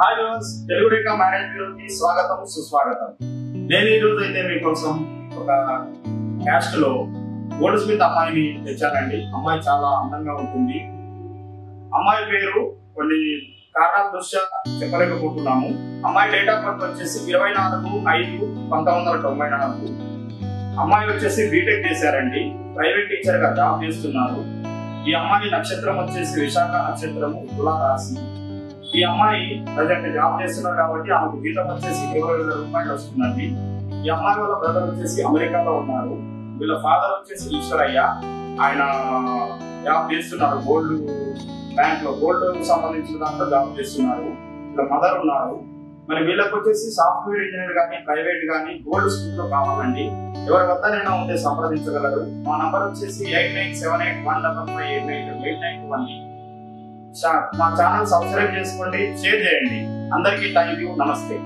Hi viewers, Telugu రేఖ marriage బ్యూరోకి స్వాగతం సుస్వాగతం. నేను ఈ రోజు అయితే మీకోసం ఒక క్యాస్ట్ లో గోల్డ్ స్మిత్ అమ్మాయిని తెచ్చానండి. అమ్మాయి చాలా అందంగా ఉంటుంది. అమ్మాయి పేరు కొన్ని కారణాల దృష్ట్యా చెప్పలేకపోతున్నాము. అమ్మాయి డేట్ ఆఫ్ బర్త్ వచ్చేసి 24/5/1994. అమ్మాయి వచ్చేసి బీటెక్ చేశారండి. ప్రైవేట్ టీచర్ గా జాబ్ చేస్తున్నారు. ఈ అమ్మాయి నక్షత్రం వచ్చేసి విశాఖ నక్షత్రము, తులా రాశి. ఈ అమ్మాయి ప్రజెంట్ జాబ్ చేస్తున్నారు కాబట్టి ఆమెకు జీతం వచ్చేసి 20,000 రూపాయలు వస్తుందండి. ఈ అమ్మాయి వాళ్ళ బ్రదర్ వచ్చేసి అమెరికాలో ఉన్నారు. వీళ్ళ ఫాదర్ వచ్చేసి ఈశ్వరయ్య. ఆయన జాబ్ చేస్తున్నారు గోల్డ్ బ్యాంక్ లో, గోల్డ్ సంబంధించిన దాంట్లో జాబ్ చేస్తున్నారు. వీళ్ళ మదర్ ఉన్నారు. మరి వీళ్ళకి వచ్చేసి సాఫ్ట్వేర్ ఇంజనీర్ కానీ ప్రైవేట్ కానీ గోల్డ్ స్కూల్ లో కావాలండి. ఎవరి వద్దనైనా ఉంటే సంప్రదించగలరు. మా నంబర్ వచ్చేసి 8978155891. మా ఛానల్ సబ్స్క్రైబ్ చేసుకోండి, షేర్ చేయండి. అందరికీ థ్యాంక్ యూ, నమస్తే.